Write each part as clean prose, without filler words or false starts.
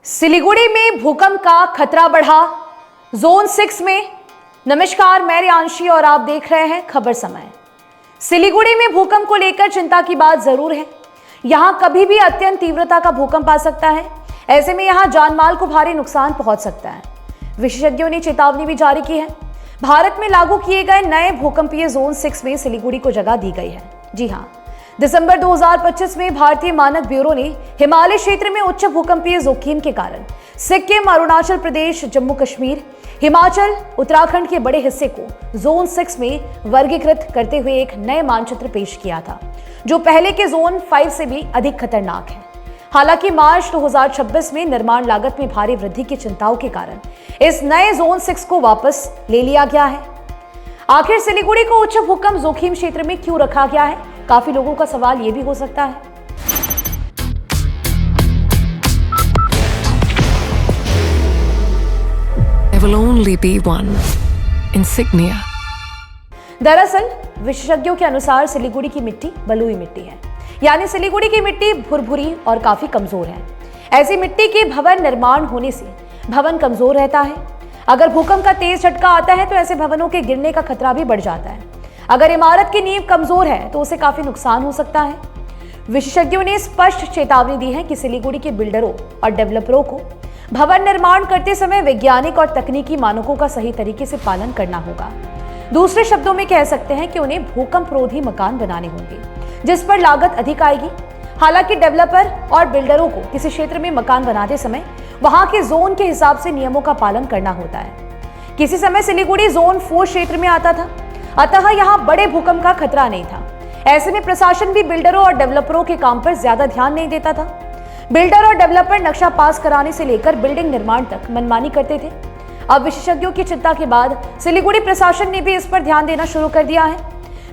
सिलीगुड़ी में भूकंप का खतरा बढ़ा, जोन 6 में। नमस्कार, मैं रियांशी और आप देख रहे हैं खबर समय। सिलीगुड़ी में भूकंप को लेकर चिंता की बात जरूर है। यहां कभी भी अत्यंत तीव्रता का भूकंप आ सकता है। ऐसे में यहां जानमाल को भारी नुकसान पहुंच सकता है। विशेषज्ञों ने चेतावनी भी जारी की है। भारत में लागू किए गए नए भूकंपीय जोन 6 में सिलीगुड़ी को जगह दी गई है। जी हां, दिसंबर 2025 में भारतीय मानक ब्यूरो ने हिमालय क्षेत्र में उच्च भूकंपीय जोखिम के कारण सिक्किम, अरुणाचल प्रदेश, जम्मू कश्मीर, हिमाचल, उत्तराखंड के बड़े हिस्से को जोन 6 में वर्गीकृत करते हुए एक नए मानचित्र पेश किया था, जो पहले के जोन 5 से भी अधिक खतरनाक है। हालांकि मार्च 2026 में निर्माण लागत में भारी वृद्धि की चिंताओं के कारण इस नए जोन 6 को वापस ले लिया गया है। आखिर सिलीगुड़ी को उच्च भूकंप जोखिम क्षेत्र में क्यों रखा गया है? काफी लोगों का सवाल यह भी हो सकता है। There will only be one insignia. दरअसल विशेषज्ञों के अनुसार सिलीगुड़ी की मिट्टी बलुई मिट्टी है, यानी सिलीगुड़ी की मिट्टी भुरभुरी और काफी कमजोर है। ऐसी मिट्टी के भवन निर्माण होने से भवन कमजोर रहता है। अगर भूकंप का तेज झटका आता है तो ऐसे भवनों के गिरने का खतरा भी बढ़ जाता है। अगर इमारत की नींव कमजोर है तो उसे काफी नुकसान हो सकता है। विशेषज्ञों ने स्पष्ट चेतावनी दी है कि सिलीगुड़ी के बिल्डरों और डेवलपरों को भवन निर्माण करते समय वैज्ञानिक और तकनीकी मानकों का सही तरीके से पालन करना होगा। दूसरे शब्दों में कह सकते हैं कि उन्हें भूकंप रोधी मकान बनाने होंगे, जिस पर लागत अधिक आएगी। हालांकि डेवलपर और बिल्डरों को किसी क्षेत्र में मकान बनाते समय वहां के जोन के हिसाब से नियमों का पालन करना होता है। किसी समय सिलीगुड़ी जोन 4 क्षेत्र में आता था, अतः यहां बड़े भूकंप का खतरा नहीं था। ऐसे में प्रशासन भी बिल्डरों और डेवलपरों के काम पर ज्यादा ध्यान नहीं देता था। बिल्डर और डेवलपर नक्शा पास कराने से लेकर बिल्डिंग निर्माण तक मनमानी करते थे। अब विशेषज्ञों की चिंता के बाद सिलीगुड़ी प्रशासन ने भी इस पर ध्यान देना शुरू कर दिया है।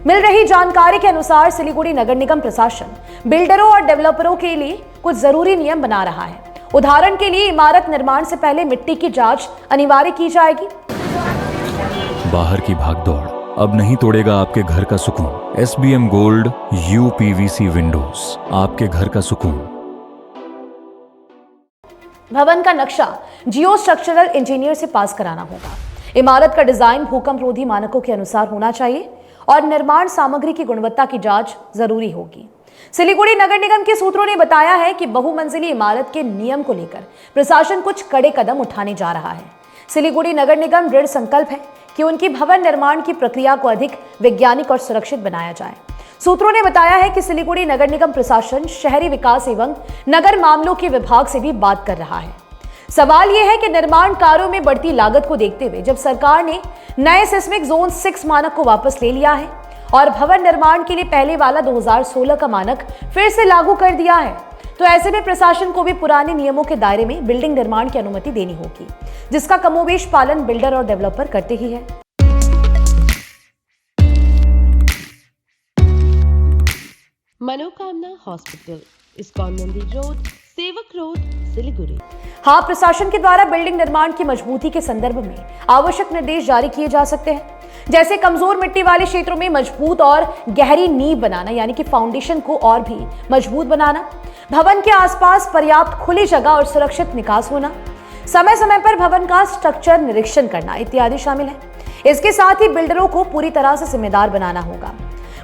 मिल रही जानकारी के अनुसार सिलीगुड़ी नगर निगम प्रशासन बिल्डरों और डेवलपरों के लिए कुछ जरूरी नियम बना रहा है। उदाहरण के लिए इमारत निर्माण से पहले मिट्टी की जांच अनिवार्य की जाएगी। बाहर की भागदौड़ अब नहीं तोड़ेगा आपके घर का सुकून। SBM गोल्ड UPVC विंडोज, आपके घर का सुकून। भवन का नक्शा जियो स्ट्रक्चरल इंजीनियर से पास कराना होगा। इमारत का डिजाइन भूकंप रोधी मानकों के अनुसार होना चाहिए और निर्माण सामग्री की गुणवत्ता की जांच जरूरी होगी। सिलीगुड़ी नगर निगम के सूत्रों ने बताया है कि बहुमंजिली इमारत के नियम को लेकर प्रशासन कुछ कड़े कदम उठाने जा रहा है। सिलीगुड़ी नगर निगम दृढ़ संकल्प है कि उनकी भवन निर्माण की प्रक्रिया को अधिक वैज्ञानिक और सुरक्षित बनाया जाए। सूत्रों ने बताया है कि सिलीगुड़ी नगर निगम प्रशासन शहरी विकास एवं नगर मामलों के विभाग से भी बात कर रहा है। सवाल यह है कि निर्माण कार्यों में बढ़ती लागत को देखते हुए जब सरकार ने नए सिस्मिक जोन 6 मानक को वापस ले लिया है और भवन निर्माण के लिए पहले वाला 2016 का मानक फिर से लागू कर दिया है, तो ऐसे में प्रशासन को भी पुराने नियमों के दायरे में बिल्डिंग निर्माण की अनुमति देनी होगी, जिसका कमोबेश पालन बिल्डर और डेवलपर करते ही है। मनोकामना हॉस्पिटल, इस्कॉन मंदिर रोड, सेवक रोड, सिलीगुड़ी। हाँ, प्रशासन के द्वारा बिल्डिंग निर्माण की मजबूती के संदर्भ में आवश्यक निर्देश जारी किए जा सकते हैं, जैसे कमजोर मिट्टी वाले क्षेत्रों में मजबूत और गहरी नींव बनाना, यानी कि फाउंडेशन को और भी मजबूत बनाना, भवन के आसपास पर्याप्त खुली जगह और सुरक्षित निकास होना, समय समय पर भवन का स्ट्रक्चर निरीक्षण करना इत्यादि शामिल है। इसके साथ ही बिल्डरों को पूरी तरह से जिम्मेदार बनाना होगा।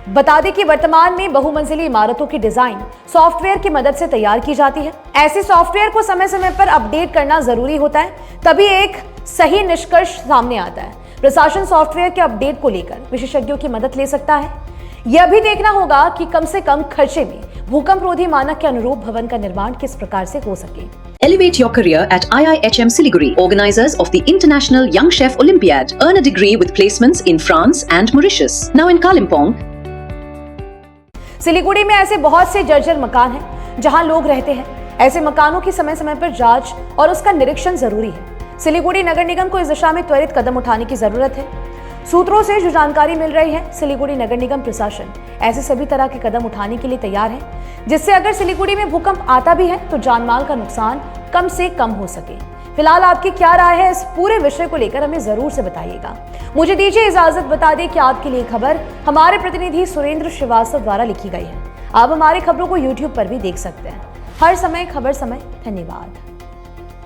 बता दें कि वर्तमान में बहुमंजिली इमारतों की डिजाइन सॉफ्टवेयर की मदद से तैयार की जाती है। ऐसे सॉफ्टवेयर को समय समय पर अपडेट करना जरूरी होता है, तभी एक सही निष्कर्ष सामने आता है। प्रशासन सॉफ्टवेयर के अपडेट को लेकर विशेषज्ञों की मदद ले सकता है। यह भी देखना होगा कि कम से कम खर्चे में भूकंप रोधी मानक के अनुरूप भवन का निर्माण किस प्रकार से हो सके। Elevate your career at IIHM Siliguri, organizers of the International Young Chef Olympiad. Earn a degree with placements in France and Mauritius. Now in Kalimpong. Siliguri में ऐसे बहुत से जर्जर मकान हैं जहां लोग रहते हैं। ऐसे मकानों की समय समय पर जांच और उसका निरीक्षण जरूरी है। सिलीगुड़ी नगर निगम को इस दिशा में त्वरित कदम उठाने की जरूरत है। सूत्रों से जो जानकारी मिल रही है, सिलीगुड़ी नगर निगम प्रशासन ऐसे सभी तरह के कदम उठाने के लिए तैयार है, जिससे अगर सिलीगुड़ी में भूकंप आता भी है तो जानमाल का नुकसान कम से कम हो सके। फिलहाल आपकी क्या राय है इस पूरे विषय को लेकर हमें जरूर से बताइएगा। मुझे दीजिए इजाजत, बता दें कि आपके लिए खबर हमारे प्रतिनिधि सुरेंद्र श्रीवास्तव द्वारा लिखी गई है। आप हमारी खबरों को YouTube पर भी देख सकते हैं। हर समय खबर समय। धन्यवाद।